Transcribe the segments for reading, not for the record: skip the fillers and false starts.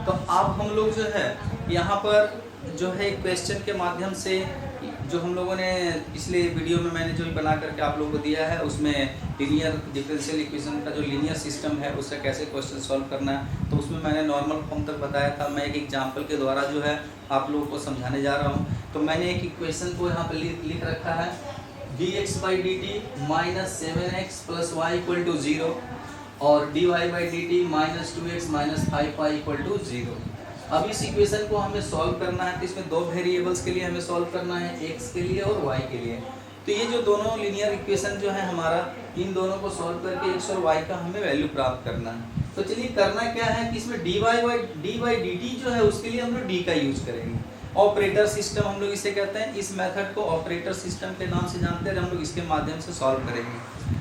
तो आप हम लोग जो है यहाँ पर जो है क्वेश्चन के माध्यम से जो हम लोगों ने पिछले वीडियो में मैंने जो बना करके आप लोगों को दिया है, उसमें लीनियर डिफरेंशियल इक्वेशन का जो लीनियर सिस्टम है उससे कैसे क्वेश्चन सॉल्व करना है, तो उसमें मैंने नॉर्मल फॉर्म तक बताया था। मैं एक एग्जांपल के द्वारा जो है आप लोगों को समझाने जा रहा हूँ। तो मैंने एक इक्वेशन को यहाँ पर लिख रखा है dx/dt -7x + y = 0 और dy/dt -2x - 5y = 0। अब इस इक्वेशन को हमें सॉल्व करना है, तो इसमें दो वेरिएबल्स के लिए हमें सॉल्व करना है, x के लिए और y के लिए। तो ये जो दोनों लीनियर इक्वेशन जो है हमारा, इन दोनों को सॉल्व करके x और y का हमें वैल्यू प्राप्त करना है। तो चलिए करना क्या है कि इसमें dy/dt जो है उसके लिए हम लोग d का यूज करेंगे। ऑपरेटर सिस्टम हम लोग इसे कहते हैं। इस मेथड को ऑपरेटर सिस्टम के नाम से जानते हैं, हम लोग इसके माध्यम से सॉल्व करेंगे।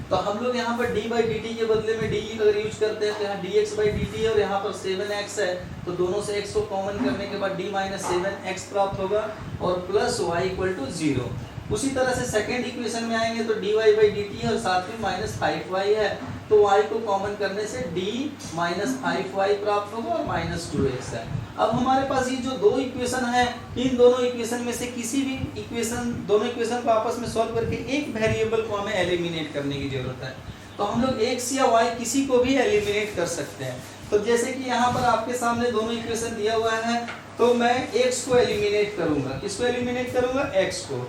तो हम लोग यहाँ पर d/dt के बदले में d अगर यूज करते हैं तो यहाँ dx/dt और यहाँ पर 7x है, तो दोनों से x को कॉमन करने के बाद d - 7x प्राप्त होगा और प्लस y = 0। उसी तरह से सेकेंड इक्वेशन में आएंगे तो dy/dt और साथ में -5y है, तो y को कॉमन करने से d - 5y प्राप्त होगा और -2x है। अब हमारे पास ये जो दो इक्वेशन है, इन दोनों इक्वेशन में से किसी भी इक्वेशन, दोनों इक्वेशन को आपस में सॉल्व करके एक वेरिएबल को हमें एलिमिनेट करने की जरूरत है। तो हम लोग x या y किसी को भी एलिमिनेट कर सकते हैं। तो जैसे कि यहाँ पर आपके सामने दोनों इक्वेशन दिया हुआ है, तो मैं x को एलिमिनेट करूंगा। किसको एलिमिनेट करूंगा? x को।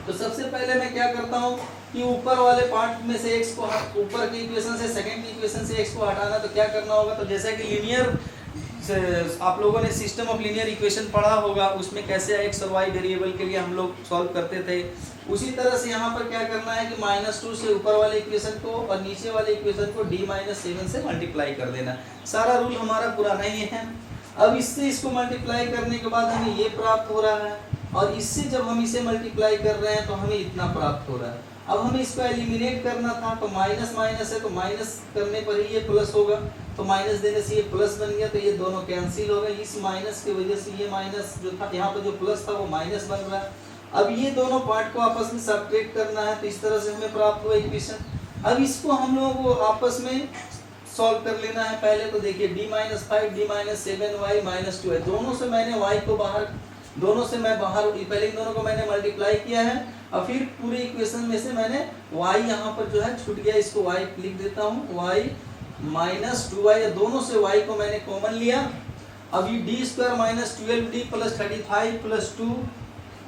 तो सबसे पहले मैं क्या करता हूँ कि ऊपर वाले पार्ट में से x को, ऊपर की इक्वेशन से सेकंड की इक्वेशन से x को हटाना, तो क्या करना होगा? तो जैसा कि लीनियर आप लोगों ने सिस्टम ऑफ लीनियर इक्वेशन पढ़ा होगा, उसमें कैसे x और y वेरिएबल के लिए हम लोग सॉल्व करते थे, उसी तरह से यहाँ पर क्या करना है कि -2 से ऊपर वाले इक्वेशन को और नीचे वाले इक्वेशन को d - 7 से मल्टीप्लाई कर देना। सारा रूल हमारा पुराना ही है। अब इससे इसको मल्टीप्लाई करने के बाद हमें ये प्राप्त हो रहा है, और इससे जब हम इसे मल्टीप्लाई कर रहे हैं तो हमें इतना प्राप्त हो रहा है। अब हमें इसको एलिमिनेट करना था, तो माइनस माइनस है, तो माइनस करने पर ही ये प्लस होगा, तो माइनस देने से ये प्लस बन गया, तो ये दोनों कैंसिल हो गए। इस माइनस की वजह से ये माइनस जो था, यहाँ पर जो प्लस था वो माइनस बन रहा है। अब ये दोनों पार्ट को आपस में सब्ट्रैक्ट करना है, तो इस तरह से हमें प्राप्त हुआ इक्वेशन। अब इसको हम लोगों को आपस में सॉल्व कर लेना है। पहले तो देखिए d - 5 d - 7 y - 2 है, दोनों से मैंने y को बाहर, दोनों से मैं बाहर, पहले इन दोनों को मैंने मल्टीप्लाई किया है, और फिर पूरे इक्वेशन में से मैंने y यहाँ पर जो है छूट गया, इसको y लिख देता हूँ, y - 2y, दोनों से y को मैंने कॉमन लिया। अब ये d² - 12d + 35 +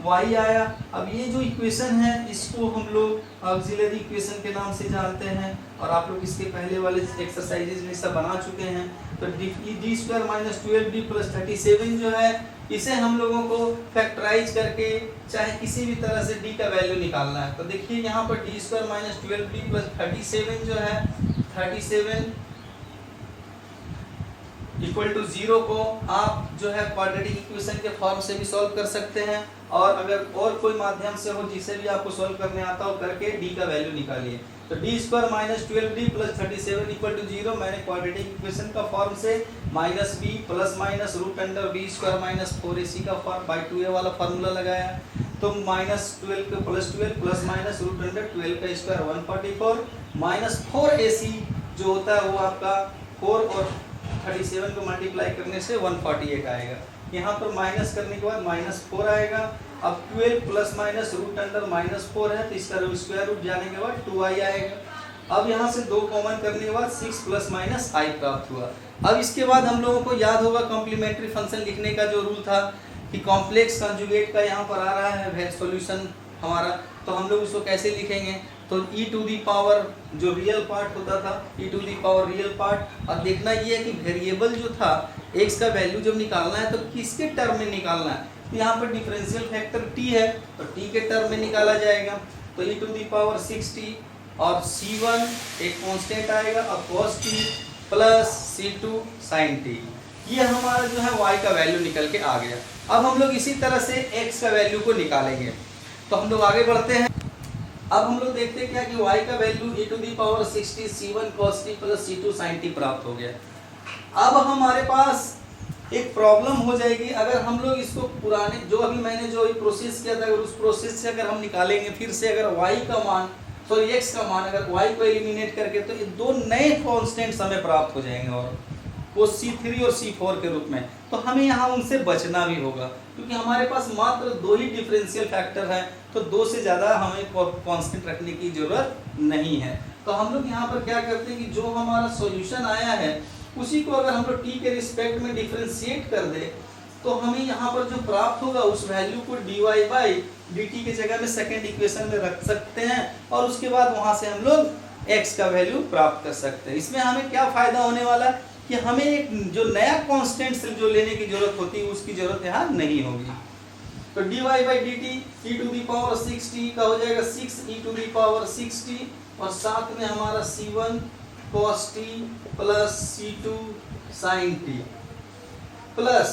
2y आया। अब ये जो इक्वेशन है इसको हम लोग ऑक्सिलरी इक्वेशन के नाम से जानते हैं, और आप लोग इसके पहले वाले एक्सरसाइजेज में सब बना चुके हैं। तो d² - 12d + 37 जो है, इसे हम लोगों को फैक्टराइज करके चाहे किसी भी तरह से d का वैल्यू निकालना है। तो देखिए यहाँ पर d² - 12d + 37 जो है, 37 = 0 को आप जो है क्वाड्रेटिक इक्वेशन के फॉर्म से भी सॉल्व कर सकते हैं, और अगर और कोई माध्यम से हो जिसे भी आपको सॉल्व करने आता हो करके d का वैल्यू निकालिए। तो d² - 12d + 37 = 0 मैंने क्वाड्रेटिक इक्वेशन का फॉर्म से -b ± √b² - 4ac का फॉर्म बाई 2a वाला फार्मूला लगाया। तो -12 के +12 ± √12 का स्क्वायर 144 -4ac जो होता है वो आपका 4 और 37 को मल्टीप्लाई करने से 148 आएगा। यहाँ पर माइनस करने के बाद -4 आएगा। अब 12 ± √4 है, तो इसका स्क्वायर रूट जाने के बाद 2i आएगा। अब यहाँ से 2 कॉमन करने के बाद 6 ± i प्राप्त हुआ। अब इसके बाद हम लोगों को याद होगा कॉम्प्लीमेंट्री फंक्शन लिखने का जो रूल था कि कॉम्प्लेक्स कंजुगेट का यहाँ पर आ रहा है सॉल्यूशन हमारा, तो हम लोग उसको कैसे लिखेंगे? तो e⁻ जो रियल पार्ट होता था, e⁻ रियल पार्ट। और देखना ये है कि वेरिएबल जो था x का वैल्यू जब निकालना है तो किसके टर्म में निकालना है। तो यहाँ पर डिफरेंशियल फैक्टर t है, तो t के टर्म में निकाला जाएगा। तो e⁻6t और c1 एक कांस्टेंट आएगा, और cos t + c2 sin t, ये हमारा जो है y का वैल्यू निकल के आ गया। अब हम लोग इसी तरह से x का वैल्यू को निकालेंगे। तो हम लोग आगे बढ़ते हैं। अब हम लोग देखते हैं क्या कि y का value e⁻6t c1 cos t + c2 sin t प्राप्त हो गया। अब हमारे पास एक प्रॉब्लम हो जाएगी, अगर हम लोग इसको पुराने जो अभी मैंने जो प्रोसेस किया था, अगर उस प्रोसेस से अगर हम निकालेंगे फिर से, अगर y का मान, तो x का मान, अगर y को एलिमिनेट करके, तो ये दो नए कांस्टेंट्स हमें प्राप्त हो जाएंगे। और वो C3 और C4 के रूप में, तो हमें यहाँ उनसे बचना भी होगा क्योंकि हमारे पास मात्र 2 ही डिफरेंशियल फैक्टर है, तो 2 से ज़्यादा हमें कांस्टेंट रखने की ज़रूरत नहीं है। तो हम लोग यहाँ पर क्या करते हैं कि जो हमारा सॉल्यूशन आया है उसी को अगर हम लोग t के रिस्पेक्ट में डिफरेंशिएट कर दे तो हमें यहाँ पर जो प्राप्त होगा उस वैल्यू को dy/dt के जगह में सेकेंड इक्वेशन में रख सकते हैं और उसके बाद वहाँ से हम लोग x का वैल्यू प्राप्त कर सकते हैं। इसमें हमें क्या फायदा होने वाला है कि हमें एक जो नया कांस्टेंट जो लेने की जरूरत होती है उसकी जरूरत यहाँ नहीं होगी। तो dy/dt e⁻�6t का हो जाएगा 6e⁻�6t और साथ में हमारा c1 cos t plus c2 sin t plus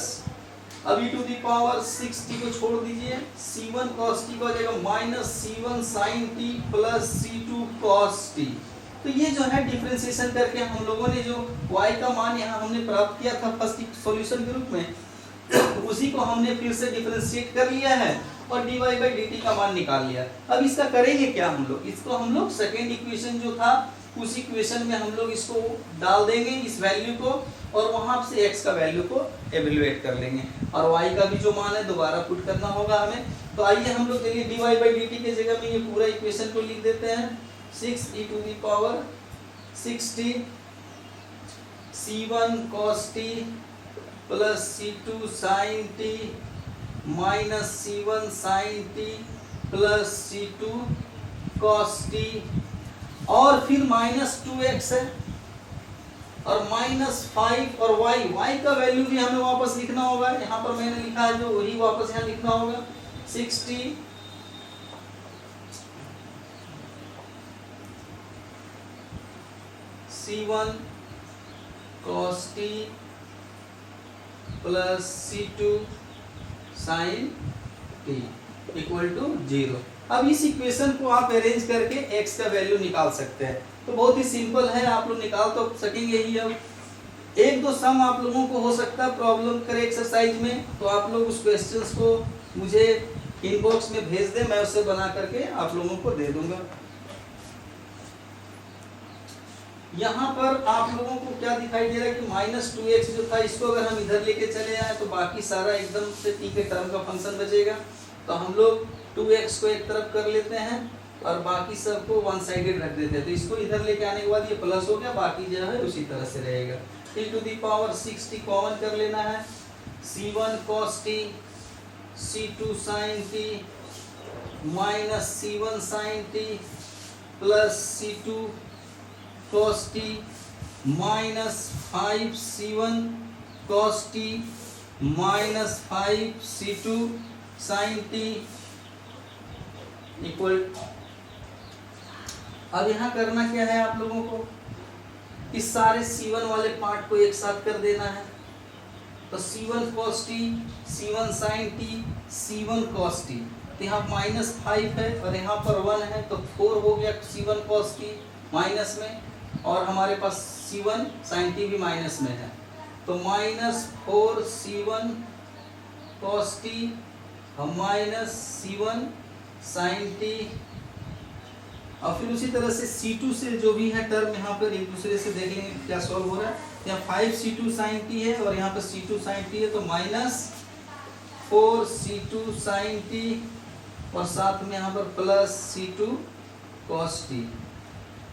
अब e⁻�6t को छोड़ दीजिए, c1 cos t का हो जाएगा minus c1 sin t plus c2 cos t। तो ये जो है डिफरेंशिएशन करके हम लोगों ने जो y का मान यहाँ हमने प्राप्त किया था फर्स्ट सॉल्यूशन के रूप में उसी को हमने फिर से डिफरेंशिएट कर लिया है और dy/dt का मान निकाल लिया। अब इसका करेंगे क्या हम लोग, इसको हम लोग सेकेंड इक्वेशन जो था उस इक्वेशन में हम लोग इसको डाल देंगे इस वैल्यू को और वहां से x का वैल्यू को एवेलुएट कर लेंगे और y का भी जो मान है दोबारा पुट करना होगा हमें। तो आइए हम लोग चलिए dy/dt के जगह में ये पूरा इक्वेशन को लिख देते हैं 6e⁻�6t c1 cos t plus c2 sin t minus c1 sin t plus c2 cos t और फिर माइनस 2x है और माइनस 5 और y का वैल्यू भी हमें वापस लिखना होगा। यहाँ पर मैंने लिखा है जो वही वापस यहाँ लिखना होगा 6t c1 cos t plus c2 sin t equal to 0। अब इस इक्वेशन को आप अरेंज करके x का वैल्यू निकाल सकते हैं। तो बहुत ही सिंपल है, आप लोग निकाल तो सकेंगे ही। अब एक दो सम आप लोगों को हो सकता है प्रॉब्लम करे एक्सरसाइज में, तो आप लोग उस क्वेश्चंस को मुझे इनबॉक्स में भेज दें, मैं उसे बना करके आप लोगों को दे दूंगा। यहाँ पर आप लोगों को क्या दिखाई दे रहा है कि माइनस 2x जो था इसको अगर हम इधर लेके चले आए तो बाकी सारा एकदम से t के टर्म का फंक्शन बचेगा। तो हम लोग 2x को एक तरफ कर लेते हैं और बाकी सबको वन साइडेड रख देते हैं। तो इसको इधर लेके आने के बाद ये प्लस हो गया, बाकी जो है उसी तरह से रहेगा। e⁻�6t कॉमन कर लेना है, c1 cos t c2 sin t minus c1 sin t plus c2 cos t minus 5c1 cos t minus 5c2 sin t equal. अब यहाँ करना क्या है आप लोगों को, इस सारे c1 वाले पार्ट को एक साथ कर देना है। तो c1 cos t c1 sin t c1 cos t, तो यहाँ माइनस 5 है और यहाँ पर 1 है तो 4 हो गया c1 cos t माइनस में, और हमारे पास c1 sin t भी माइनस में है तो minus 4 c1 cos t minus c1 sin t। और फिर उसी तरह से c2 से जो भी है टर्म यहाँ पर एक दूसरे से देख लेंगे क्या सॉल्व हो रहा है। यहाँ 5c2 sin t है और यहाँ पर c2 sin t है तो माइनस 4c2 sin t और साथ में यहाँ पर प्लस c2 cos t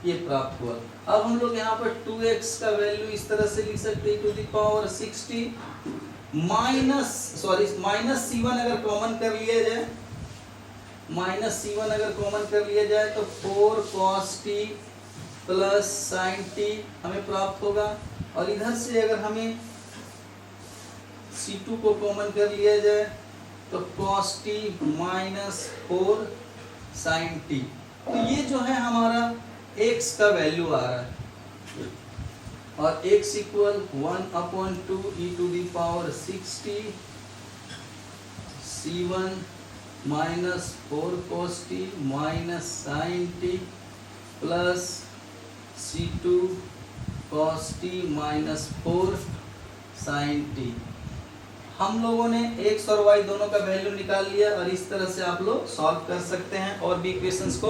ये प्राप्त हुआ। अब हम लोग यहाँ पर 2x का वैल्यू इस तरह से लिख सकते हैं e⁻�6t माइनस c1 अगर कॉमन कर लिया जाए, माइनस c1 अगर कॉमन कर लिया जाए तो 4 cos t plus sin t हमें प्राप्त होगा। और इधर से अगर हमें c2 को कॉमन कर लिया जाए तो cos t minus 4 sin t। तो ये जो है हमारा x का वैल्यू आ रहा है और x equal 1/2 e⁻�6t c1 minus 4 cos t minus sin t plus c2 cos t minus 4 sin t। हम लोगों ने x और y दोनों का वैल्यू निकाल लिया और इस तरह से आप लोग सॉल्व कर सकते हैं और भी इक्वेशंस को।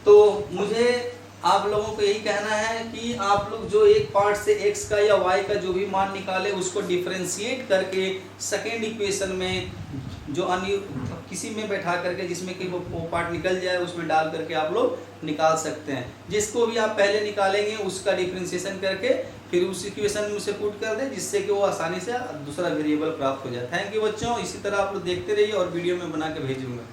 तो मुझे आप लोगों को यही कहना है कि आप लोग जो एक पार्ट से x का या y का जो भी मान निकाले उसको डिफरेंशिएट करके सेकेंड इक्वेशन में जो अन्य किसी में बैठा करके जिसमें कि वो पार्ट निकल जाए उसमें डाल करके आप लोग निकाल सकते हैं। जिसको भी आप पहले निकालेंगे उसका डिफरेंशिएशन करके फिर उस इक्वेशन में उसे पुट कर दें, जिससे कि वो आसानी से दूसरा वेरिएबल प्राप्त हो जाए। थैंक यू बच्चों, इसी तरह आप लोग देखते रहिए और वीडियो में बना के भेजूंगा।